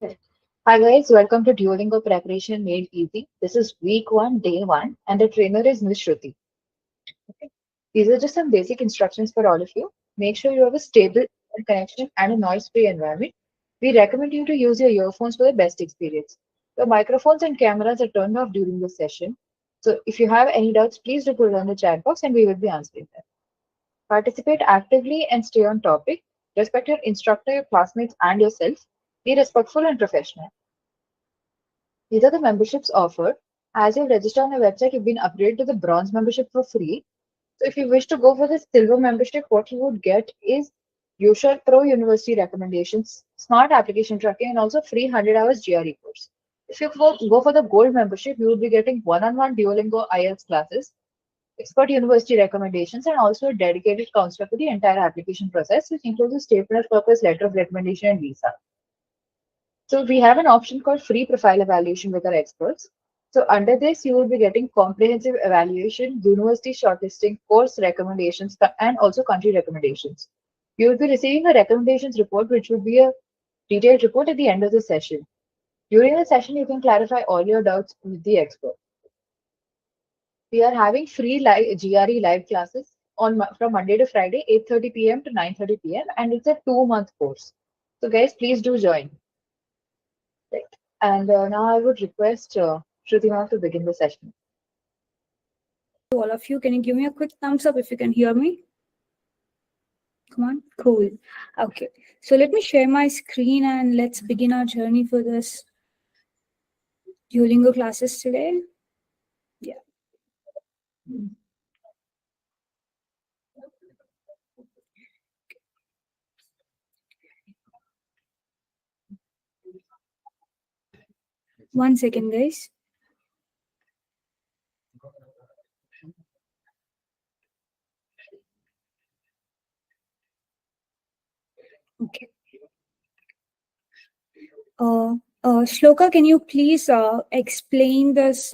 Hi guys, welcome to Duolingo Preparation Made Easy. This is week 1, day 1, and the trainer is Miss Shruti. Okay. These are just some basic instructions for all of you. Make sure you have a stable connection and a noise-free environment. We recommend you to use your earphones for the best experience. Your microphones and cameras are turned off during the session. So if you have any doubts, please do put it on the chat box and we will be answering them. Participate actively and stay on topic. Respect your instructor, your classmates, and yourself. Be respectful and professional. These are the memberships offered. As you've registered on the website, you've been upgraded to the bronze membership for free. So if you wish to go for the silver membership, what you would get is usual pro university recommendations, smart application tracking, and also free 100 hours GRE course. If you go for the gold membership, you will be getting one-on-one Duolingo IELTS classes, expert university recommendations, and also a dedicated counselor for the entire application process, which includes a statement of purpose, letter of recommendation, and visa. So we have an option called free profile evaluation with our experts. So under this, you will be getting comprehensive evaluation, university shortlisting, course recommendations, and also country recommendations. You will be receiving a recommendations report, which will be a detailed report at the end of the session. During the session, you can clarify all your doubts with the expert. We are having free live GRE live classes from Monday to Friday, 8:30 p.m. to 9:30 p.m. and it's a 2-month course. So guys, please do join. Right. And now I would request Shruti ma'am to begin the session. To all of you, can you give me a quick thumbs up if you can hear me? Come on, cool. Okay, so let me share my screen and let's begin our journey for this Duolingo classes today. Yeah. One second, guys. Okay. Shloka, can you please explain this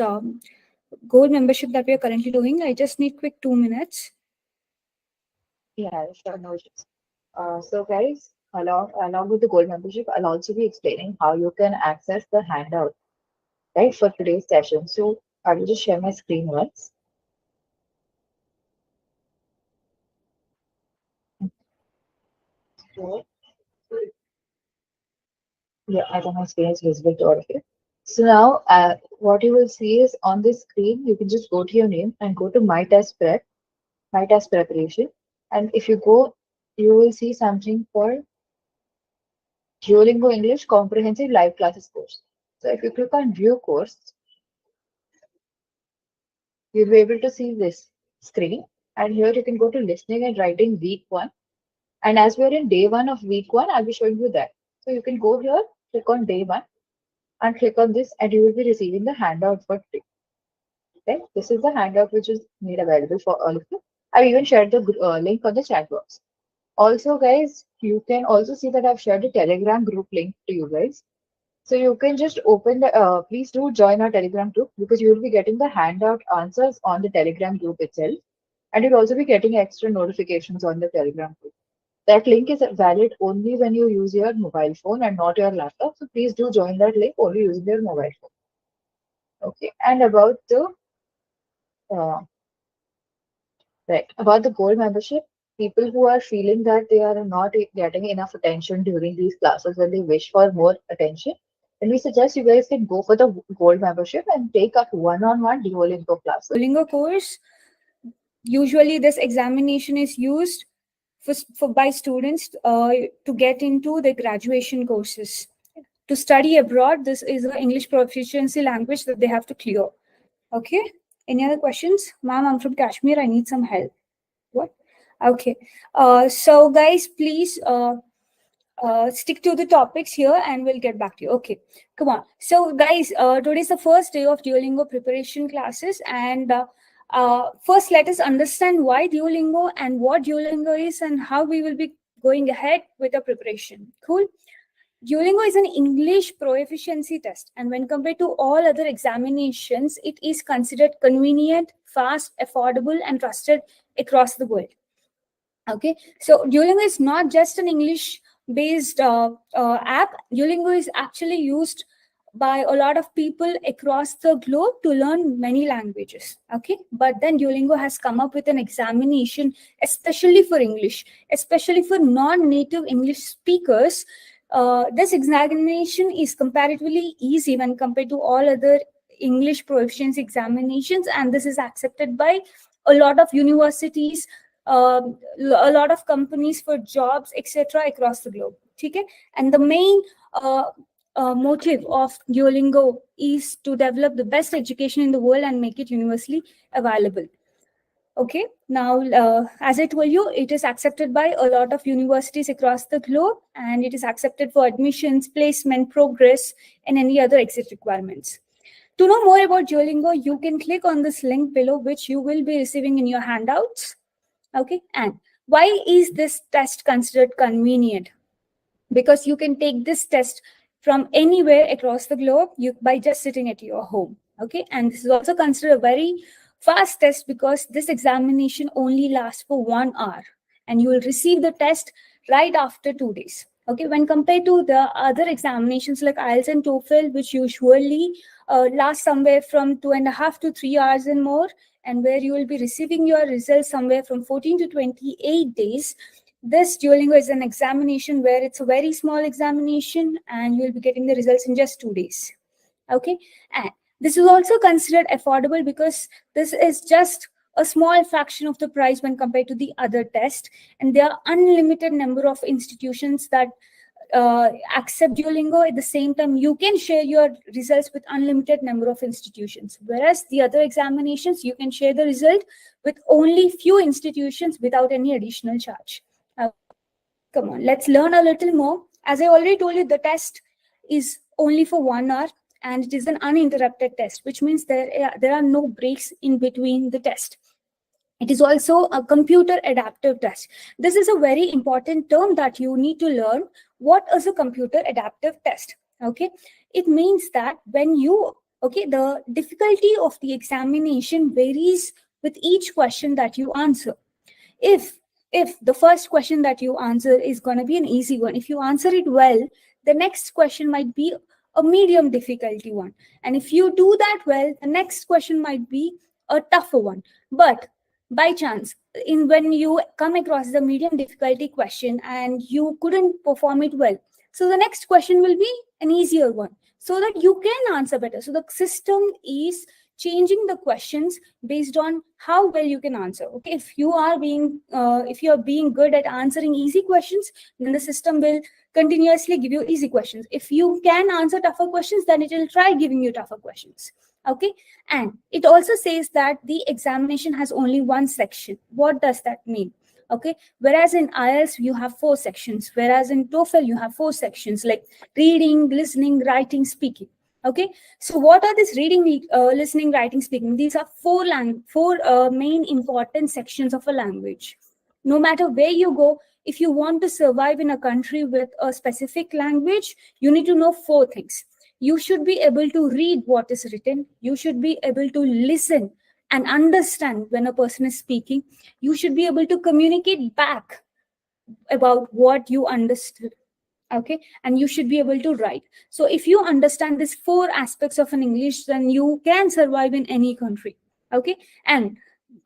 gold membership that we are currently doing? I just need quick 2 minutes. Yeah, sure, no issues. So guys, along with the gold membership, I'll also be explaining how you can access the handout, right, for today's session. So I will just share my screen once. Yeah, I think my screen is visible to all of you. So now, what you will see is on this screen, you can just go to your name and go to My Test Prep, My Test Preparation. And if you go, you will see something called Duolingo English Comprehensive Live Classes course. So if you click on View Course, you'll be able to see this screen. And here you can go to Listening and Writing Week 1. And as we're in day 1 of week 1, I'll be showing you that. So you can go here, click on day 1, and click on this, and you will be receiving the handout for free. Okay, this is the handout which is made available for all of you. I've even shared the link on the chat box. Also, guys, you can also see that I've shared a Telegram group link to you guys. So you can just open the, please do join our Telegram group because you will be getting the handout answers on the Telegram group itself. And you'll also be getting extra notifications on the Telegram group. That link is valid only when you use your mobile phone and not your laptop. So please do join that link only using your mobile phone. Okay. And about the uh, about the gold membership, people who are feeling that they are not getting enough attention during these classes and they wish for more attention, then we suggest you guys can go for the gold membership and take up one-on-one Duolingo classes. Duolingo course, usually this examination is used by students to get into the graduation courses. To study abroad, this is an English proficiency language that they have to clear. Okay. Any other questions? Ma'am, I'm from Kashmir. I need some help. What? Okay. So guys, please stick to the topics here and we'll get back to you. Okay. Come on. So guys, today's the first day of Duolingo preparation classes. And first, let us understand why Duolingo and what Duolingo is and how we will be going ahead with the preparation. Cool. Duolingo is an English proficiency test, and when compared to all other examinations, it is considered convenient, fast, affordable, and trusted across the world. Okay, so Duolingo is not just an English based app. Duolingo is actually used by a lot of people across the globe to learn many languages. Okay, but then Duolingo has come up with an examination especially for English, especially for non-native English speakers. This examination is comparatively easy when compared to all other English proficiency examinations, and this is accepted by a lot of universities, a lot of companies for jobs, etc., across the globe. Okay, and the main motive of Duolingo is to develop the best education in the world and make it universally available. Okay, now as I told you, it is accepted by a lot of universities across the globe, and it is accepted for admissions, placement, progress, and any other exit requirements. To know more about Duolingo, you can click on this link below, which you will be receiving in your handouts. Okay, and why is this test considered convenient? Because you can take this test from anywhere across the globe by just sitting at your home. Okay, and this is also considered a very fast test because this examination only lasts for 1 hour, and you will receive the test right after 2 days. Okay, when compared to the other examinations like IELTS and TOEFL, which usually last somewhere from 2.5 to 3 hours and more, and where you will be receiving your results somewhere from 14 to 28 days, this Duolingo is an examination where it's a very small examination and you'll be getting the results in just 2 days. Okay, and this is also considered affordable because this is just a small fraction of the price when compared to the other test, and there are unlimited number of institutions that accept Duolingo. At the same time, you can share your results with unlimited number of institutions, whereas the other examinations you can share the result with only few institutions without any additional charge. Come on, let's learn a little more. As I already told you, the test is only for 1 hour, and it is an uninterrupted test, which means there are no breaks in between the test. It is also a computer adaptive test. This is a very important term that you need to learn. What is a computer adaptive test? Okay, it means that the difficulty of the examination varies with each question that you answer. If the first question that you answer is going to be an easy one, if you answer it well, the next question might be a medium difficulty one, and if you do that well, the next question might be a tougher one. But by chance, when you come across the medium difficulty question and you couldn't perform it well, so the next question will be an easier one, so that you can answer better. So the system is changing the questions based on how well you can answer. Okay, if you are being good at answering easy questions, then the system will continuously give you easy questions. If you can answer tougher questions, then it will try giving you tougher questions. Okay, and it also says that the examination has only one section. What does that mean? Okay, whereas in IELTS you have 4 sections, whereas in TOEFL you have 4 sections, like reading, listening, writing, speaking. Okay, so what are these reading, listening, writing, speaking? These are four main important sections of a language. No matter where you go, if you want to survive in a country with a specific language, you need to know 4 things. You should be able to read what is written. You should be able to listen and understand when a person is speaking. You should be able to communicate back about what you understood. Okay, and you should be able to write. So if you understand these 4 aspects of an English, then you can survive in any country. Okay, and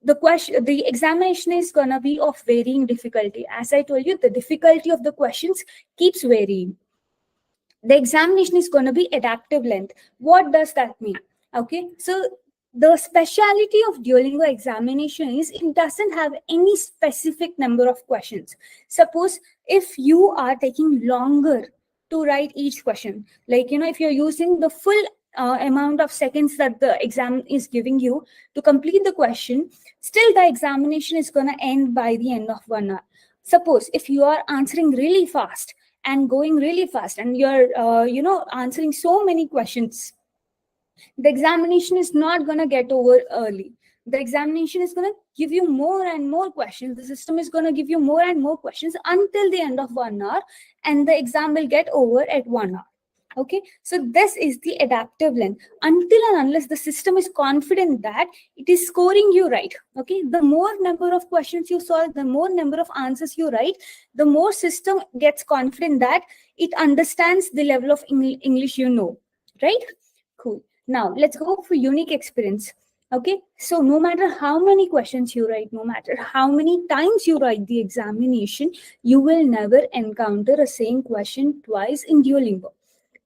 the examination is going to be of varying difficulty. As I told you, the difficulty of the questions keeps varying. The examination is going to be adaptive length. What does that mean? Okay, so the speciality of Duolingo examination is it doesn't have any specific number of questions. Suppose if you are taking longer to write each question, like, if you're using the full amount of seconds that the exam is giving you to complete the question, still the examination is going to end by the end of 1 hour. Suppose if you are answering really fast and going really fast, and you're answering so many questions, the examination is not going to get over early. The examination is going to give you more and more questions. The system is going to give you more and more questions until the end of 1 hour, and the exam will get over at 1 hour. Okay, so this is the adaptive lens. Until and unless the system is confident that it is scoring you right, okay, the more number of questions you solve, the more number of answers you write, the more system gets confident that it understands the level of English you know, right? Cool. Now let's go for unique experience. Okay, so no matter how many questions you write, no matter how many times you write the examination, you will never encounter a same question twice in Duolingo.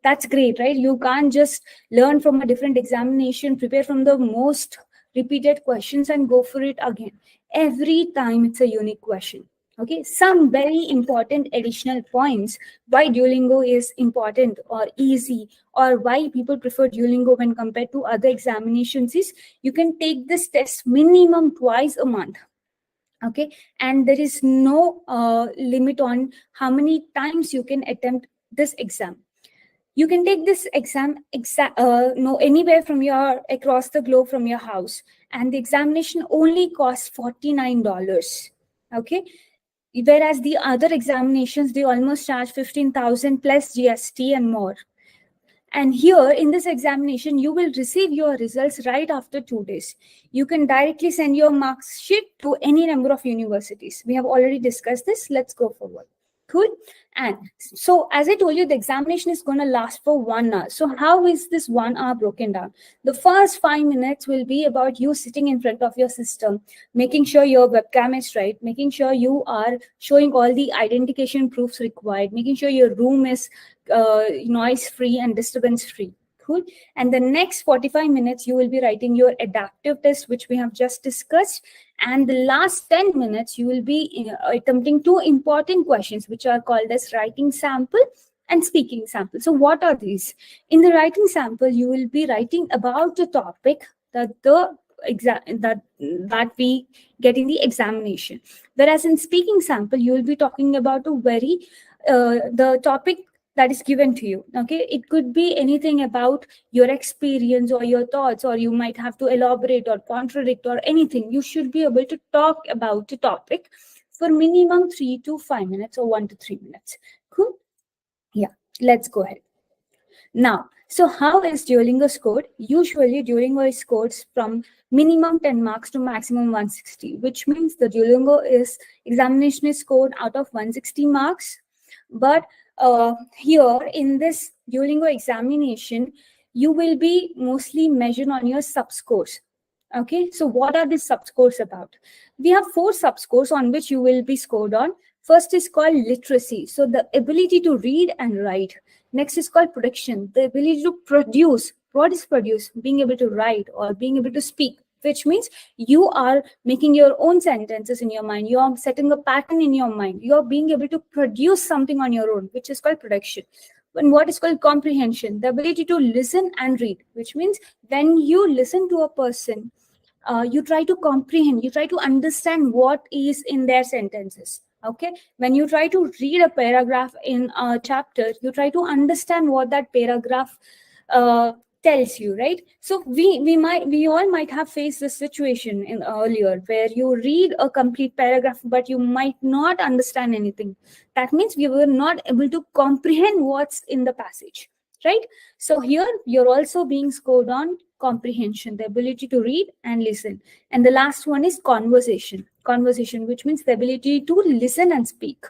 That's great, right? You can't just learn from a different examination, prepare from the most repeated questions and go for it again. Every time it's a unique question. Okay, some very important additional points why Duolingo is important or easy, or why people prefer Duolingo when compared to other examinations is you can take this test minimum twice a month. Okay, and there is no limit on how many times you can attempt this exam. You can take this exam no, anywhere from your across the globe from your house, and the examination only costs $49. Okay, whereas the other examinations they almost charge 15,000 plus GST and more. And here in this examination, you will receive your results right after 2 days. You can directly send your marks sheet to any number of universities. We have already discussed this. Let's go forward. Cool. And so, as I told you, the examination is going to last for 1 hour. So, how is this 1 hour broken down? The first 5 minutes will be about you sitting in front of your system, making sure your webcam is right, making sure you are showing all the identification proofs required, making sure your room is noise free and disturbance free. Cool. And the next 45 minutes, you will be writing your adaptive test, which we have just discussed. And the last 10 minutes, you will be attempting two important questions, which are called as writing sample and speaking sample. So what are these? In the writing sample, you will be writing about the topic that the that we get in the examination. Whereas in speaking sample, you will be talking about a very the topic that is given to you. Okay, it could be anything about your experience or your thoughts, or you might have to elaborate or contradict or anything. You should be able to talk about the topic for minimum 3 to 5 minutes or 1 to 3 minutes. Cool. Yeah, let's go ahead. Now, so how is Duolingo scored? Usually Duolingo is scored from minimum 10 marks to maximum 160, which means the Duolingo is examination is scored out of 160 marks. But here in this Duolingo examination, you will be mostly measured on your subscores. Okay, so what are these subscores about? We have 4 subscores on which you will be scored on. First is called literacy, so the ability to read and write. Next is called production, the ability to produce. What is produce? Being able to write or being able to speak, which means you are making your own sentences in your mind. You are setting a pattern in your mind. You are being able to produce something on your own, which is called production. And what is called comprehension, the ability to listen and read, which means when you listen to a person, you try to comprehend, you try to understand what is in their sentences. Okay, when you try to read a paragraph in a chapter, you try to understand what that paragraph tells you, right? So we all might have faced this situation in earlier where you read a complete paragraph but you might not understand anything. That means we were not able to comprehend what's in the passage, right? So here you're also being scored on comprehension, the ability to read and listen. And the last one is conversation, which means the ability to listen and speak,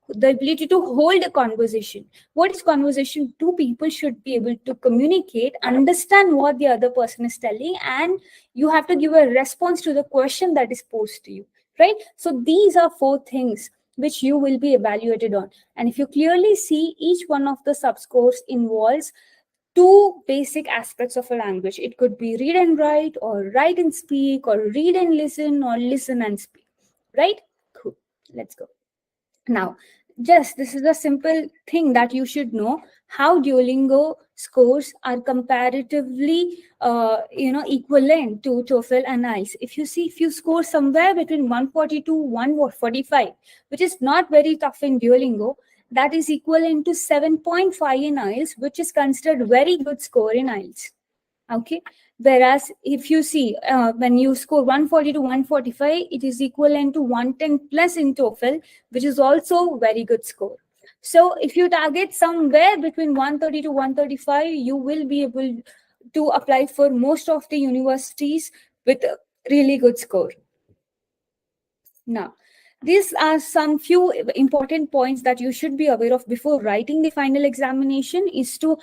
the ability to hold a conversation. What is conversation? Two people should be able to communicate, understand what the other person is telling, and you have to give a response to the question that is posed to you, right? So these are 4 things which you will be evaluated on. And if you clearly see, each one of the subscores involves 2 basic aspects of a language. It could be read and write, or write and speak, or read and listen, or listen and speak, right? Cool. Let's go. Now, just this is a simple thing that you should know, how Duolingo scores are comparatively, equivalent to TOEFL and IELTS. If you see, if you score somewhere between 140 to 145, which is not very tough in Duolingo, that is equivalent to 7.5 in IELTS, which is considered very good score in IELTS. Okay, whereas if you see when you score 140 to 145, it is equivalent to 110 plus in TOEFL, which is also very good score. So if you target somewhere between 130 to 135, you will be able to apply for most of the universities with a really good score. Now, these are some few important points that you should be aware of before writing the final examination is to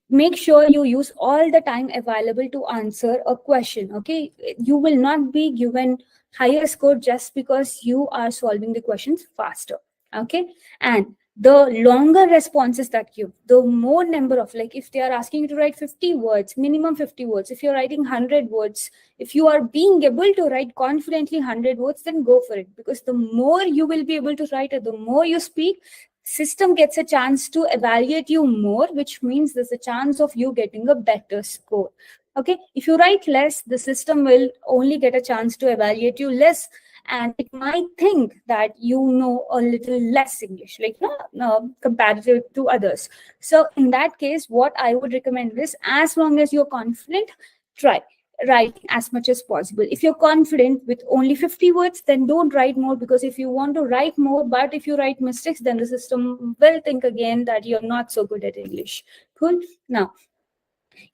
make sure you use all the time available to answer a question. Okay, you will not be given higher score just because you are solving the questions faster. Okay, and the longer responses that you, the more number of, like if they are asking you to write 50 words, minimum 50 words, if you're writing 100 words, if you are being able to write confidently 100 words, then go for it, because the more you will be able to write or the more you speak, system gets a chance to evaluate you more, which means there's a chance of you getting a better score. Okay, if you write less, the system will only get a chance to evaluate you less, and it might think that you know a little less English, like no, comparative to others. So in that case, what I would recommend is, as long as you're confident, try writing as much as possible. If you're confident with only 50 words, then don't write more, because if you want to write more, but if you write mistakes, then the system will think again that you're not so good at English. Cool. Now,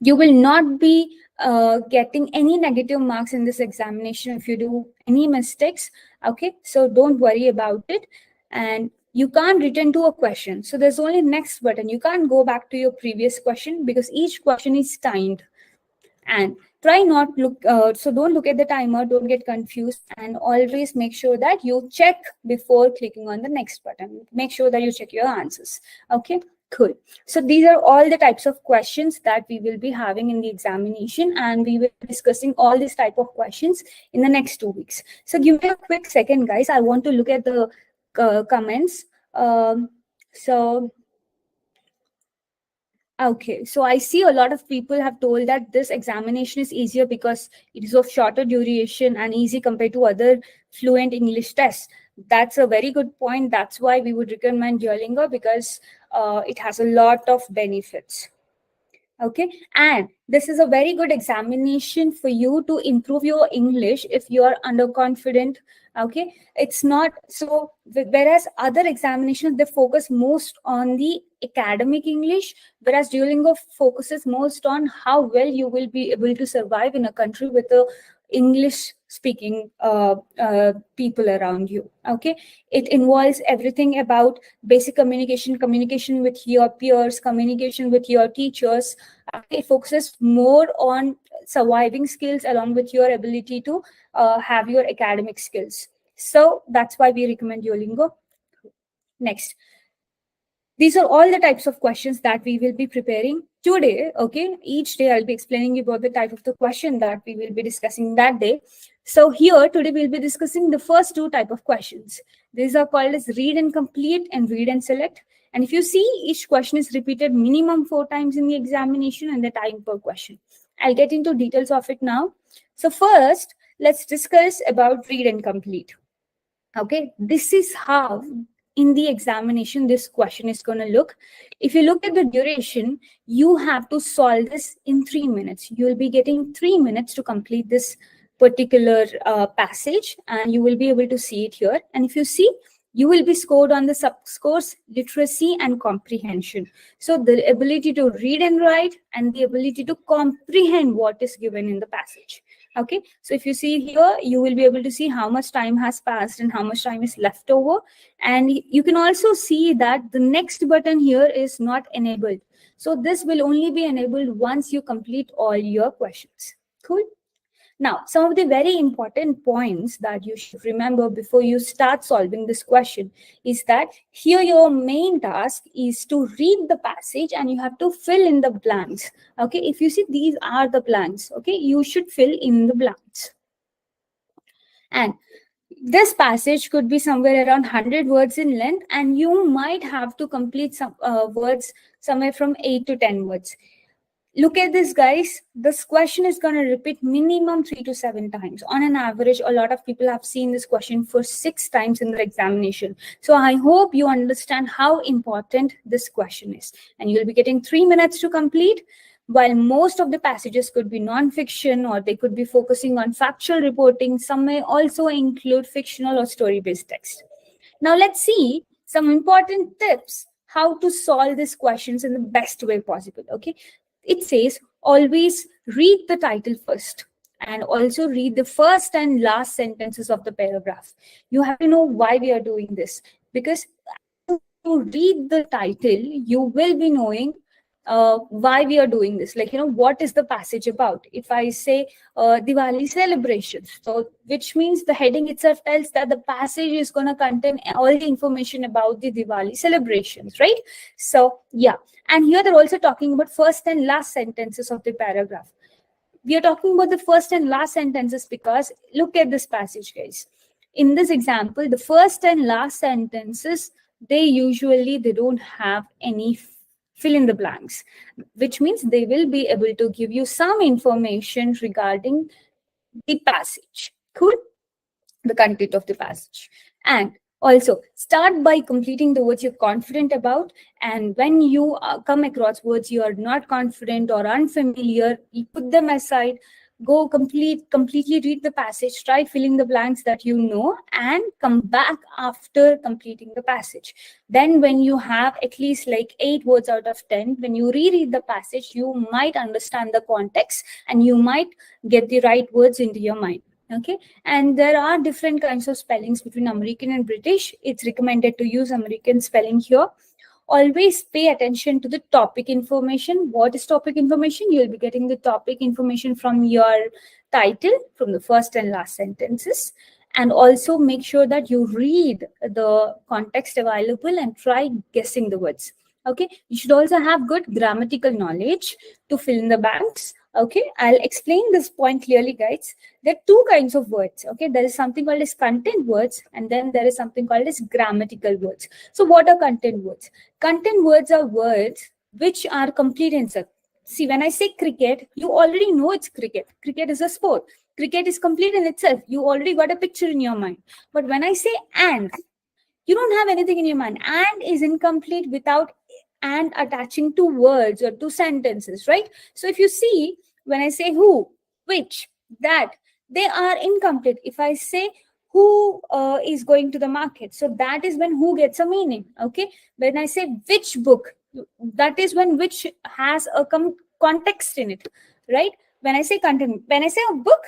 you will not be getting any negative marks in this examination if you do any mistakes. Okay, so don't worry about it. And you can't return to a question, so there's only next button. You can't go back to your previous question because each question is timed. And try not look so don't look at the timer, don't get confused, and always make sure that you check before clicking on the next button. Make sure that you check your answers. Okay, cool. So these are all the types of questions that we will be having in the examination, and we will be discussing all these type of questions in the next 2 weeks. So give me a quick second, guys. I want to look at the comments. So okay, so I see a lot of people have told that this examination is easier because it is of shorter duration and easy compared to other fluent English tests. That's a very good point. That's why we would recommend Duolingo, because it has a lot of benefits. Okay, and this is a very good examination for you to improve your English if you are underconfident. Okay, it's not so, whereas other examinations, they focus most on the academic English, whereas Duolingo focuses most on how well you will be able to survive in a country with a English speaking people around you. Okay, it involves everything about basic communication, communication with your peers, communication with your teachers. It focuses more on surviving skills along with your ability to have your academic skills. So that's why we recommend Duolingo. Next, these are all the types of questions that we will be preparing today. Okay, each day I'll be explaining you about the type of the question that we will be discussing that day. So here today we'll be discussing the first two type of questions. These are called as read and complete and read and select. And if you see, each question is repeated minimum 4 times in the examination and the time per question. I'll get into details of it now. So first, let's discuss about read and complete. Okay, this is how in the examination this question is going to look. If you look at the duration, you have to solve this in 3 minutes. You will be getting 3 minutes to complete this particular passage, and you will be able to see it here. And if you see, you will be scored on the sub-scores literacy and comprehension. So the ability to read and write and the ability to comprehend what is given in the passage. Okay, so if you see here, you will be able to see how much time has passed and how much time is left over. And you can also see that the next button here is not enabled. So this will only be enabled once you complete all your questions. Cool. Now, some of the very important points that you should remember before you start solving this question is that here your main task is to read the passage and you have to fill in the blanks. Okay, if you see, these are the blanks. Okay, you should fill in the blanks. And this passage could be somewhere around 100 words in length, and you might have to complete some words somewhere from 8 to 10 words. Look at this, guys. This question is going to repeat minimum 3 to 7 times. On an average, a lot of people have seen this question for 6 times in their examination. So I hope you understand how important this question is. And you'll be getting 3 minutes to complete. While most of the passages could be non-fiction, or they could be focusing on factual reporting, some may also include fictional or story-based text. Now let's see some important tips how to solve these questions in the best way possible. Okay, it says always read the title first and also read the first and last sentences of the paragraph. You have to know why we are doing this, because you read the title, you will be knowing why we are doing this. Like, what is the passage about? If I say Diwali celebrations, so which means the heading itself tells that the passage is going to contain all the information about the Diwali celebrations, right? So, yeah. And here they're also talking about first and last sentences of the paragraph. We are talking about the first and last sentences because look at this passage, guys. In this example, the first and last sentences, they don't have any fill in the blanks, which means they will be able to give you some information regarding the passage. Cool? The content of the passage. And also start by completing the words you're confident about. And when you come across words you are not confident or unfamiliar, you put them aside, go completely read the passage, try filling the blanks that you know, and come back after completing the passage. Then when you have at least like 8 words out of 10, when you reread the passage, you might understand the context and you might get the right words into your mind. Okay, and there are different kinds of spellings between American and British. It's recommended to use American spelling here. Always pay attention to the topic information. What is topic information? You'll be getting the topic information from your title, from the first and last sentences. And also make sure that you read the context available and try guessing the words. Okay, you should also have good grammatical knowledge to fill in the blanks. Okay, I'll explain this point clearly, guys. There are 2 kinds of words. Okay, there is something called as content words, and then there is something called as grammatical words. So what are content words? Content words are words which are complete in itself. See, when I say cricket, you already know it's cricket. Cricket is a sport. Cricket is complete in itself. You already got a picture in your mind. But when I say and, you don't have anything in your mind. And is incomplete without and attaching to words or to sentences, right? So if you see, when I say who, which, that, they are incomplete. If I say who is going to the market, so that is when who gets a meaning. Okay, when I say which book, that is when which has a context in it, right? When I say content, when I say a book,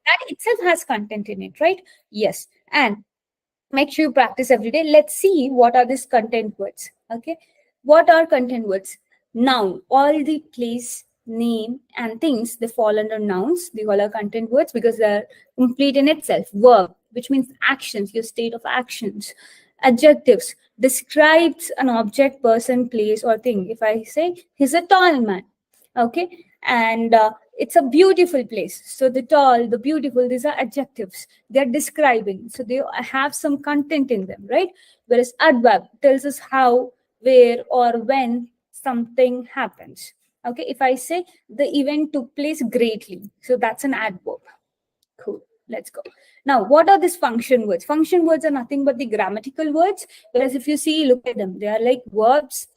that itself has content in it, right? Yes. And make sure you practice every day. Let's see what are these content words. Okay, what are content words? Noun, all the place, name, and things, they fall under nouns. They all are content words because they're complete in itself. Verb, which means actions, your state of actions. Adjectives, describes an object, person, place, or thing. If I say he's a tall man, okay, and it's a beautiful place, so the tall, the beautiful, these are adjectives, they're describing, so they have some content in them, right? Whereas adverb tells us how, where, or when something happens. Okay, if I say the event took place greatly, so that's an adverb. Cool. Let's go. Now, what are these function words? Function words are nothing but the grammatical words. Whereas if you see, look at them. They are like verbs,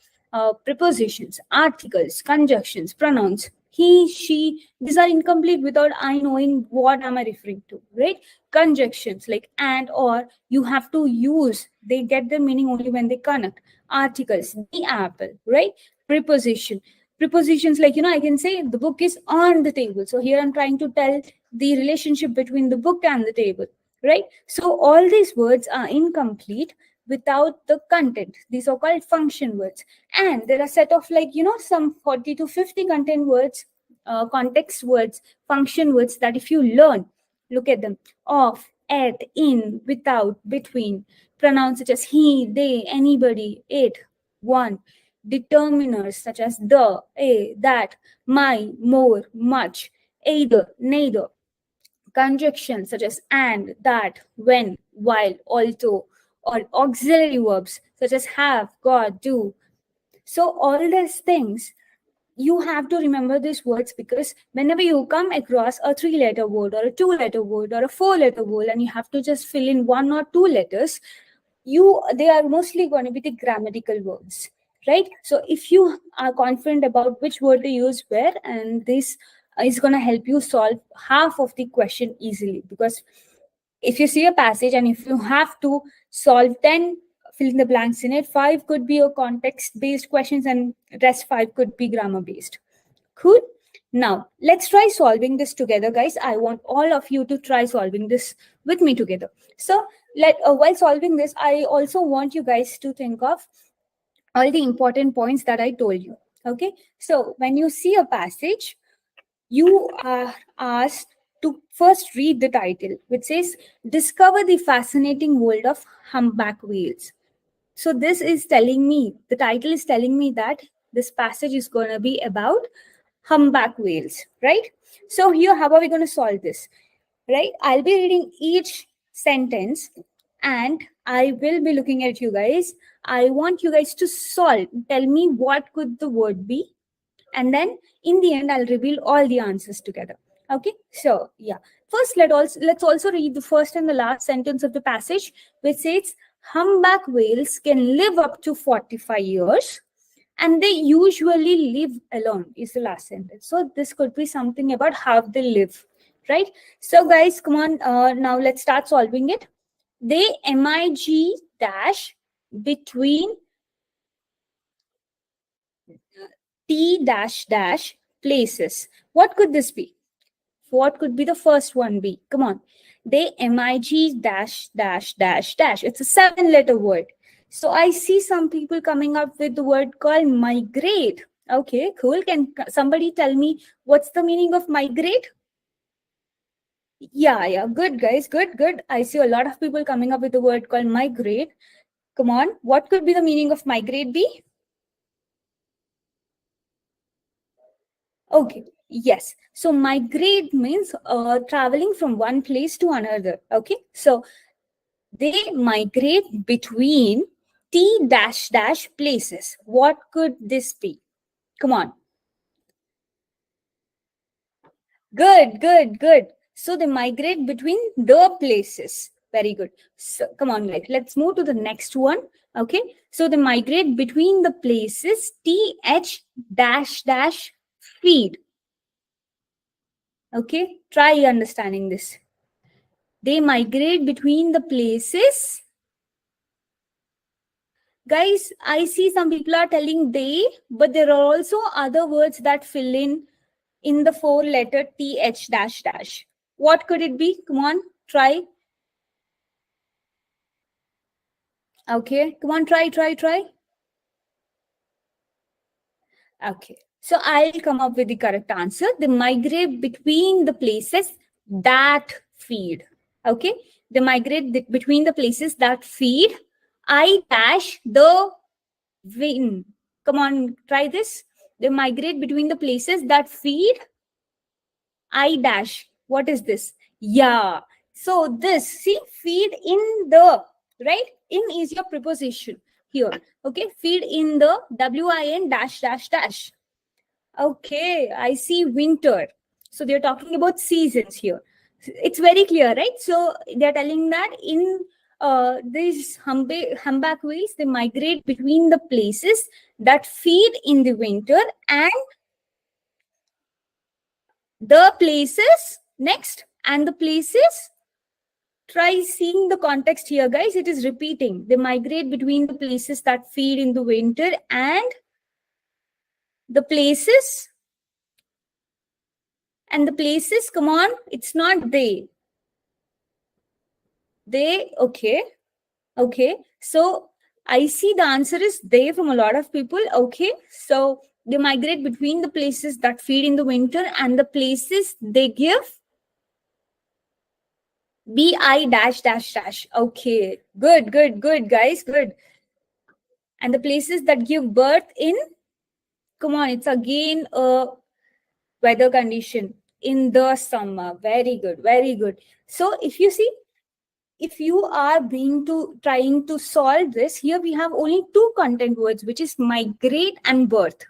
prepositions, articles, conjunctions, pronouns. He, she, these are incomplete without I knowing what am I referring to, right? Conjunctions like and, or, you have to use. They get their meaning only when they connect. Articles, the apple, right? Preposition. Prepositions like, I can say the book is on the table. So here I'm trying to tell the relationship between the book and the table, right? So all these words are incomplete without the content. These are called function words. And there are a set of like, some 40 to 50 content words, context words, function words that if you learn, look at them: of, at, in, without, between, pronouns such as he, they, anybody, it, one, determiners such as the, a, that, my, more, much, either, neither, conjunctions such as and, that, when, while, although, or auxiliary verbs such as have, got, do. So all these things, you have to remember these words because whenever you come across a 3-letter word or a 2-letter word or a 4-letter word and you have to just fill in 1 or 2 letters, they are mostly going to be the grammatical words, right? So if you are confident about which word to use where, and this is going to help you solve half of the question easily, because if you see a passage and if you have to solve 10 fill in the blanks in it. 5 could be your context-based questions, and rest 5 could be grammar-based. Cool. Now, let's try solving this together, guys. I want all of you to try solving this with me together. So, while solving this, I also want you guys to think of all the important points that I told you. Okay. So, when you see a passage, you are asked to first read the title, which says, Discover the Fascinating World of Humpback Whales. So this is telling me, the title is telling me that this passage is going to be about humpback whales, right? So here, how are we going to solve this, right? I'll be reading each sentence and I will be looking at you guys. I want you guys to solve. Tell me what could the word be. And then in the end, I'll reveal all the answers together. Okay, so yeah. First, let's also read the first and the last sentence of the passage, which says, humpback whales can live up to 45 years and they usually live alone, is the last sentence. So this could be something about how they live, right? So guys, come on, now let's start solving it. They MIG dash between T dash dash places. What could this be? What could be the first one be? Come on. They MIG dash dash dash dash. It's a 7-letter word. So I see some people coming up with the word called migrate. Okay, cool. Can somebody tell me what's the meaning of migrate? Yeah, good guys, good. I see a lot of people coming up with the word called migrate. Come on, what could be the meaning of migrate be? Okay, yes. So migrate means traveling from one place to another. Okay, so they migrate between T dash dash places. What could this be? Come on. Good. So they migrate between the places. Very good. So come on, guys. Let's move to the next one. Okay. So they migrate between the places TH dash dash feed. Okay. Try understanding this. They migrate between the places. Guys, I see some people are telling they, but there are also other words that fill in the 4-letter TH dash dash. What could it be? Come on, try. Okay, come on, try. Okay, so I'll come up with the correct answer. They migrate between the places that feed. Okay, they migrate between the places that feed. I dash the win. Come on, try this. They migrate between the places that feed. I dash. What is this? Yeah. So this, see, feed in the, right? In is your preposition here. Okay, feed in the WIN dash dash dash. Okay, I see winter. So they're talking about seasons here. It's very clear, right? So they're telling that in these humpback whales, they migrate between the places that feed in the winter and the places next and the places. Try seeing the context here, guys. It is repeating. They migrate between the places that feed in the winter and the places. And the places, come on, it's not they. They, okay. So I see the answer is they from a lot of people. Okay, so they migrate between the places that feed in the winter and the places they give BI dash dash dash. Okay, good, guys, good. And the places that give birth in, come on, it's again a weather condition in the summer. Very good. So if you see, if you are trying to solve this, here we have only 2 content words, which is migrate and birth.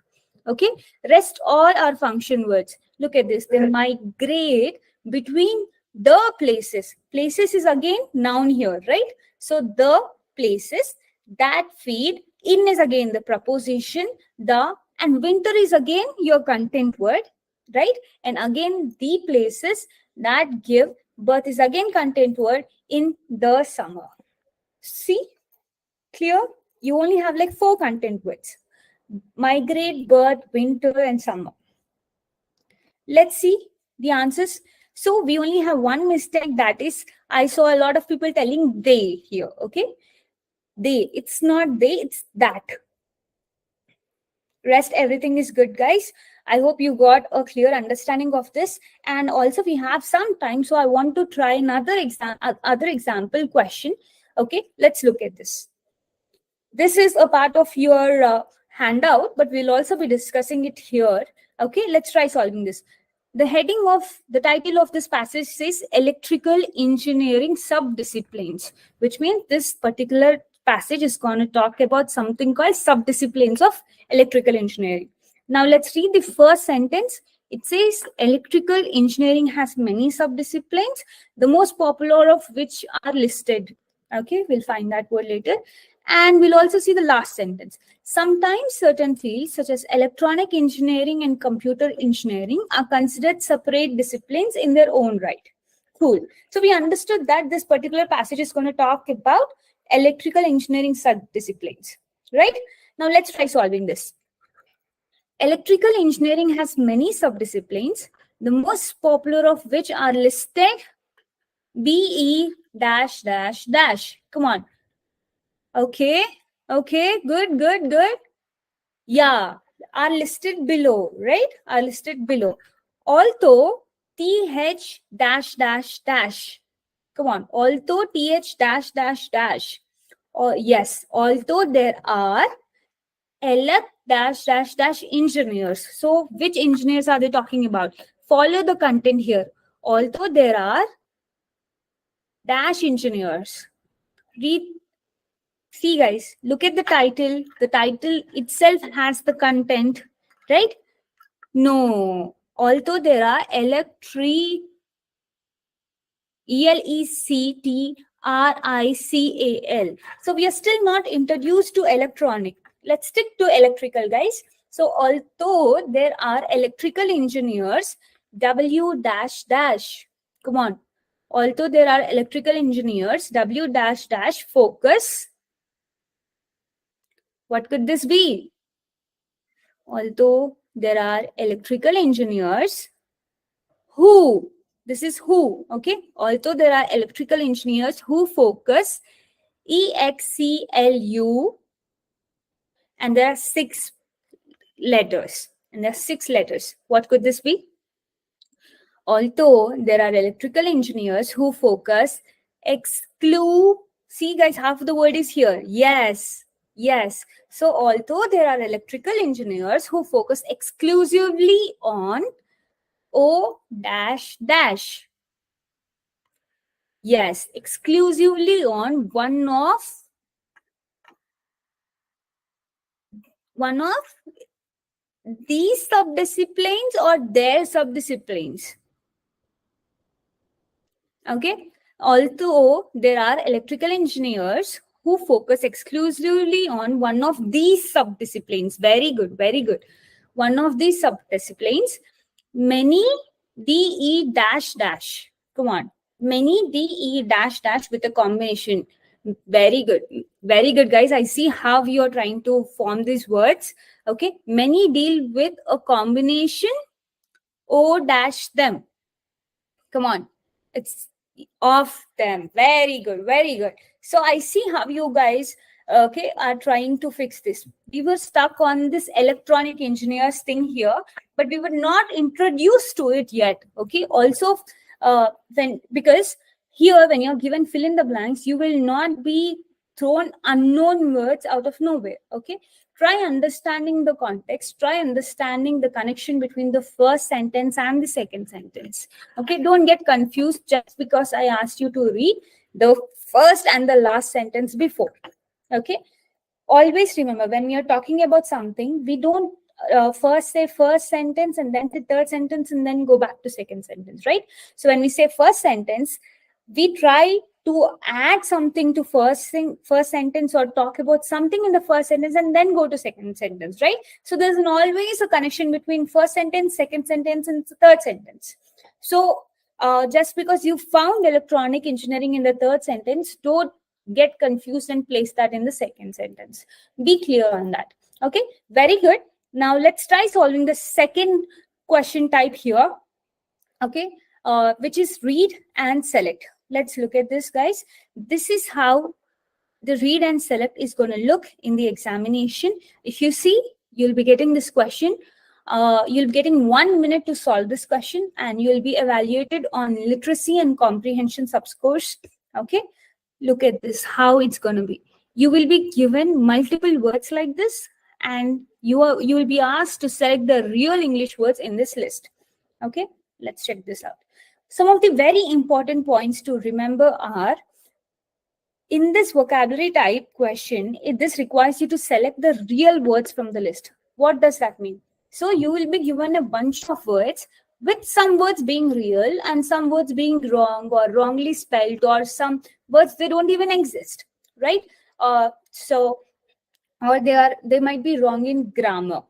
Okay, rest all are function words. Look at this. They migrate between the places. Places is again noun here, right? So the places that feed, in is again the preposition, the, and winter is again your content word, right? And again the places that give birth is again content word in the summer. See, Clear? You only have like 4 content words: migrate, birth, winter, and summer. Let's see the answers. So we only have one mistake, that is, I saw a lot of people telling they here. Okay, they. It's not they, it's that. Rest everything is good, guys. I hope you got a clear understanding of this. And also we have some time, so I want to try another other example question. Okay, let's look at this. This is a part of your handout, but we'll also be discussing it here. Okay, let's try solving this. The heading of the title of this passage says electrical engineering subdisciplines, which means this particular passage is going to talk about something called subdisciplines of electrical engineering. Now let's read the first sentence. It says electrical engineering has many subdisciplines, the most popular of which are listed. Okay, we'll find that word later. And we'll also see the last sentence. Sometimes certain fields such as electronic engineering and computer engineering are considered separate disciplines in their own right. Cool. So we understood that this particular passage is going to talk about electrical engineering subdisciplines, right? Now let's try solving this. Electrical engineering has many subdisciplines, the most popular of which are listed BE dash dash dash. Come on. Okay, good. Yeah, are listed below, right? Are listed below. Although TH dash dash dash. Come on, although TH dash dash dash. Or yes, although there are elect dash dash dash engineers. So which engineers are they talking about? Follow the content here. Although there are dash engineers. Read. See, guys, look at the title. The title itself has the content, right? No. Although there are ELECTRICAL. So we are still not introduced to electronic. Let's stick to electrical, guys. So although there are electrical engineers, W dash dash. Come on. Although there are electrical engineers, W dash dash focus. What could this be? Although there are electrical engineers who, this is who, okay? Although there are electrical engineers who focus EXCLU, and there are 6 letters. And there are 6 letters. What could this be? Although there are electrical engineers who focus exclude, see guys, half the word is here. Yes. So although there are electrical engineers who focus exclusively on O dash dash. Yes, exclusively on one of these subdisciplines or their subdisciplines. Okay. Although there are electrical engineers who focus exclusively on one of these subdisciplines. Very good. One of these subdisciplines, many DE dash dash. Come on. Many DE dash dash with a combination. Very good, guys. I see how you are trying to form these words. Okay. Many deal with a combination O dash them. Come on. It's of them. Very good. So I see how you guys are trying to fix this. We were stuck on this electronic engineers thing here, but we were not introduced to it yet. Okay. Also, because here when you're given fill in the blanks, you will not be thrown unknown words out of nowhere. Okay. Try understanding the context, try understanding the connection between the first sentence and the second sentence. Okay, don't get confused just because I asked you to read the first and the last sentence before. Okay, always remember when we are talking about something, we don't first say first sentence and then the third sentence and then go back to second sentence, right? So when we say first sentence, we try to add something to first sentence or talk about something in the first sentence and then go to second sentence, right? So there's always a connection between first sentence, second sentence, and third sentence. So just because you found electronic engineering in the third sentence, don't get confused and place that in the second sentence. Be clear on that. Okay, very good. Now let's try solving the second question type here. Okay, which is read and select. Let's look at this, guys. This is how the read and select is going to look in the examination. If you see, you'll be getting this question. You'll be getting 1 minute to solve this question, and you'll be evaluated on literacy and comprehension subscores. Okay, look at this, how it's going to be. You will be given multiple words like this, and you will be asked to select the real English words in this list. Okay, let's check this out. Some of the very important points to remember are, in this vocabulary type question, this requires you to select the real words from the list. What does that mean? So you will be given a bunch of words, with some words being real and some words being wrong or wrongly spelled, or some words they don't even exist, right? Or they might be wrong in grammar.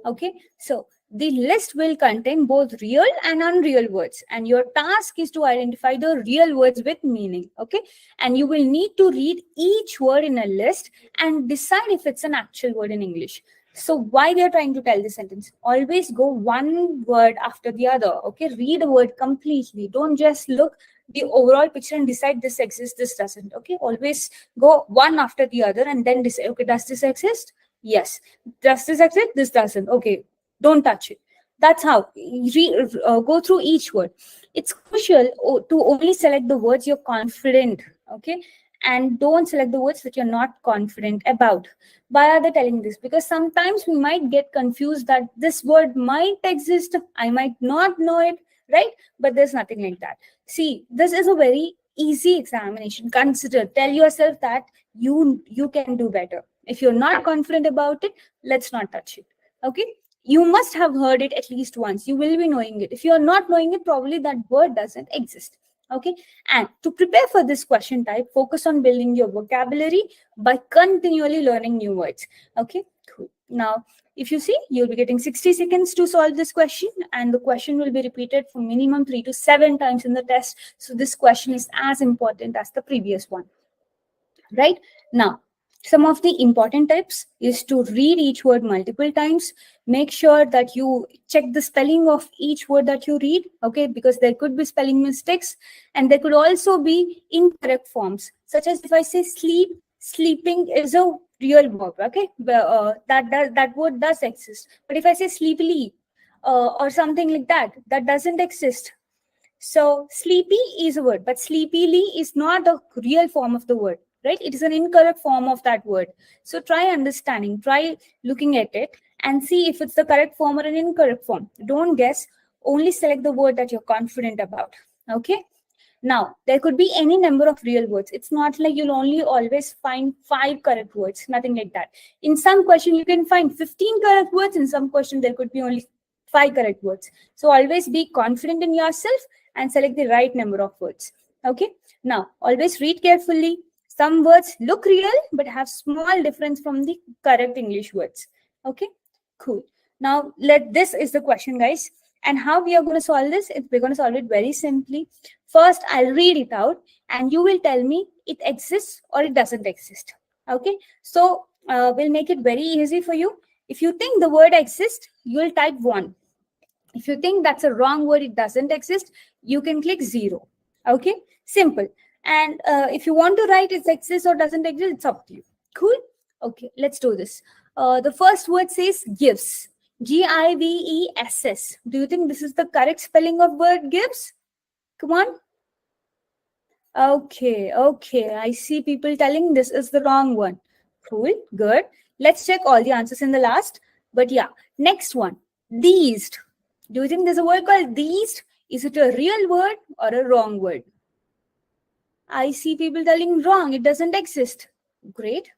Okay, so the list will contain both real and unreal words, and your task is to identify the real words with meaning. Okay, and you will need to read each word in a list and decide if it's an actual word in English. So why they are trying to tell this sentence? Always go one word after the other. Okay, read a word completely. Don't just look the overall picture and decide this exists, this doesn't. Okay, always go one after the other and then decide, okay, does this exist? Yes. Does this exist? This doesn't. Okay, don't touch it. That's how. Go through each word. It's crucial to only select the words you're confident, okay? And don't select the words that you're not confident about. Why are they telling this? Because sometimes we might get confused that this word might exist, I might not know it, right? But there's nothing like that. See, this is a very easy examination. Consider, tell yourself that you can do better. If you're not confident about it, let's not touch it. Okay, you must have heard it at least once. You will be knowing it. If you're not knowing it, probably that word doesn't exist. Okay, and to prepare for this question type, focus on building your vocabulary by continually learning new words. Okay, cool. Now if you see, you'll be getting 60 seconds to solve this question, and the question will be repeated for minimum 3 to 7 times in the test. So this question is as important as the previous one. Right now, some of the important tips is to read each word multiple times. Make sure that you check the spelling of each word that you read, okay, because there could be spelling mistakes, and there could also be incorrect forms, such as if I say sleep, sleeping is a real verb, okay, that word does exist. But if I say sleepily or something like that, that doesn't exist. So sleepy is a word, but sleepily is not a real form of the word, right? It is an incorrect form of that word. So try understanding, try looking at it and see if it's the correct form or an incorrect form. Don't guess, only select the word that you're confident about, okay? Now, there could be any number of real words. It's not like you'll only always find 5 correct words, nothing like that. In some question, you can find 15 correct words. In some question, there could be only 5 correct words. So always be confident in yourself and select the right number of words. Okay. Now, always read carefully. Some words look real, but have small difference from the correct English words. Okay, cool. Now, this is the question, guys. And how we are going to solve this? We're going to solve it very simply. First, I'll read it out and you will tell me it exists or it doesn't exist. Okay, so we'll make it very easy for you. If you think the word exists, you'll type 1. If you think that's a wrong word, it doesn't exist, you can click 0. Okay, simple. And if you want to write it exists or doesn't exist, it's up to you. Cool. Okay, let's do this. The first word says gives. Gives. Do you think this is the correct spelling of word gives? Come on. Okay, I see people telling this is the wrong one. Cool, good. Let's check all the answers in the last. But yeah, next one, these. Do you think there's a word called these? Is it a real word or a wrong word? I see people telling wrong, it doesn't exist. Great,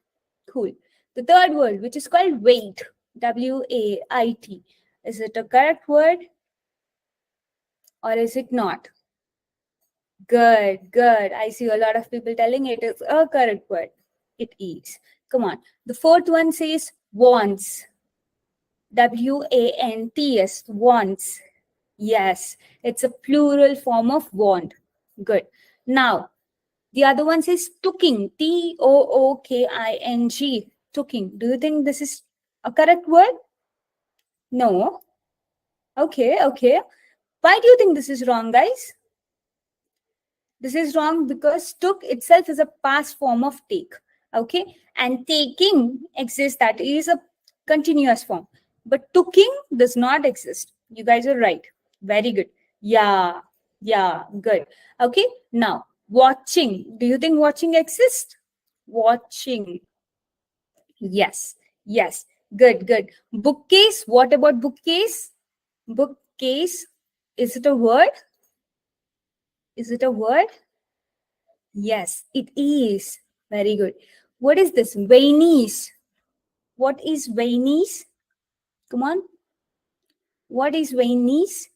cool. The third word, which is called wait, W-A-I-T. Is it a correct word or is it not? Good. I see a lot of people telling it is a correct word. It is. Come on. The fourth one says wants. W-A-N-T-S. Wants. Yes, it's a plural form of want. Good. Now, The other one says tooking, Tooking, tooking. Do you think this is a correct word? No. Okay, okay. Why do you think this is wrong, guys? This is wrong because took itself is a past form of take. Okay, and taking exists, that is a continuous form. But tooking does not exist. You guys are right. Very good. Yeah, yeah, good. Okay, now watching. Do you think watching exists? Watching. Yes, yes. Good, good. Bookcase. What about bookcase? Bookcase. Is it a word? Is it a word? Yes, it is. Very good. What is this? Vanies. What is vanies? Come on. What is vanies?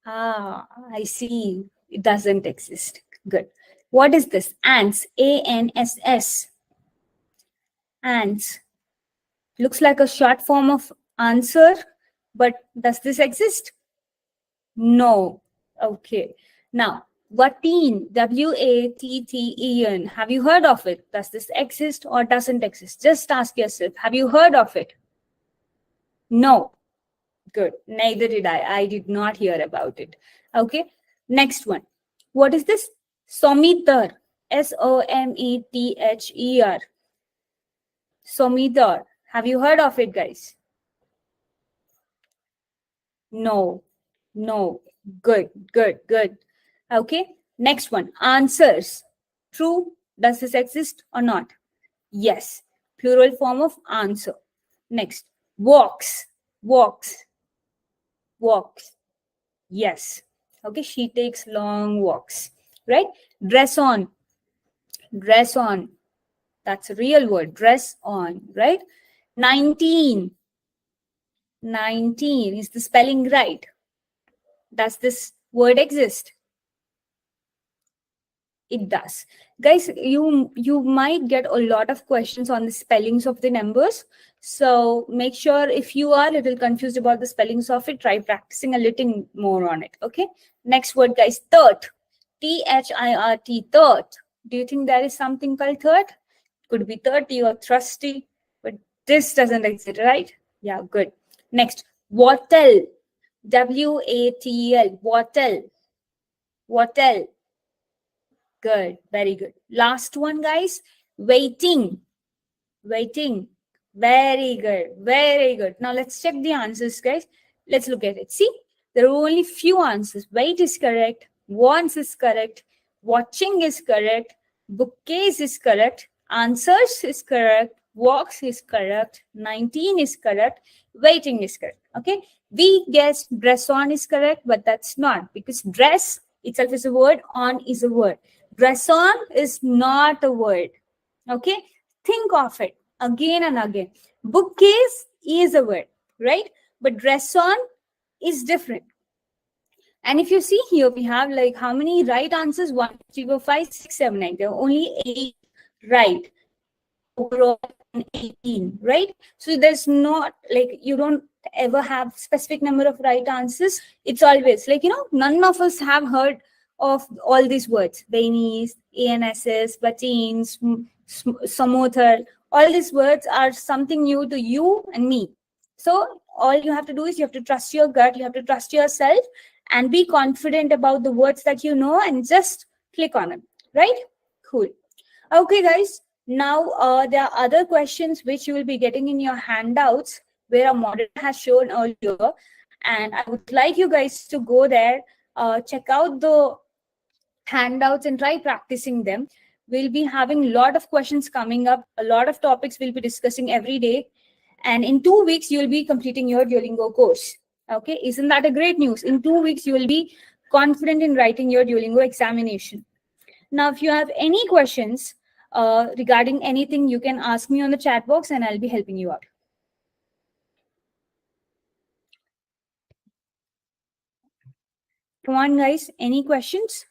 Ah, I see. It doesn't exist. Good. What is this? Ants. ANSS. Ants. Looks like a short form of answer, but does this exist? No. Okay. Now, Wateen, Watten. Have you heard of it? Does this exist or doesn't exist? Just ask yourself, have you heard of it? No. Good. Neither did I. I did not hear about it. Okay. Next one. What is this? Someter. Somether. Someter. Have you heard of it, guys? No. No. Good, good, good. Okay. Next one. Answers. True. Does this exist or not? Yes. Plural form of answer. Next. Walks. Walks. Walks. Yes. Okay. She takes long walks. Right? Dress on. Dress on. That's a real word. Dress on. Right? 19. 19. Is the spelling right? Does this word exist? It does. Guys, you might get a lot of questions on the spellings of the numbers. So make sure if you are a little confused about the spellings of it, try practicing a little more on it. Okay. Next word, guys, third. THIRT, third. Do you think there is something called third? Could be 30 or thrusty, but this doesn't exist, right? Yeah, good. Next, wattle. WATL, wattle. Wattle. Good, very good. Last one, guys. Waiting. Waiting. Very good, very good. Now let's check the answers, guys. Let's look at it. See, there are only few answers. Wait is correct. Wants is correct. Watching is correct. Bookcase is correct. Answers is correct. Walks is correct. 19 is correct. Waiting is correct. Okay. We guessed dress on is correct, but that's not, because dress itself is a word. On is a word. Dress on is not a word. Okay. Think of it again and again. Bookcase is a word, right? But dress on is different. And if you see here, we have like how many right answers? 1, 2, 3, 4, 5, 6, 7, 8. There are only 8 right. Overall 18, right? So there's not like, you don't ever have specific number of right answers. It's always like, none of us have heard of all these words. Bainies, ANSS, Batines, Samothar. All these words are something new to you and me. So all you have to do is you have to trust your gut, you have to trust yourself and be confident about the words that you know and just click on them, right? Cool. Okay, guys. Now, there are other questions which you will be getting in your handouts where a moderator has shown earlier. And I would like you guys to go there, check out the handouts and try practicing them. We'll be having a lot of questions coming up, a lot of topics we'll be discussing every day. And in 2 weeks, you'll be completing your Duolingo course. Okay, isn't that a great news? In 2 weeks, you will be confident in writing your Duolingo examination. Now, if you have any questions regarding anything, you can ask me on the chat box and I'll be helping you out. Come on, guys. Any questions?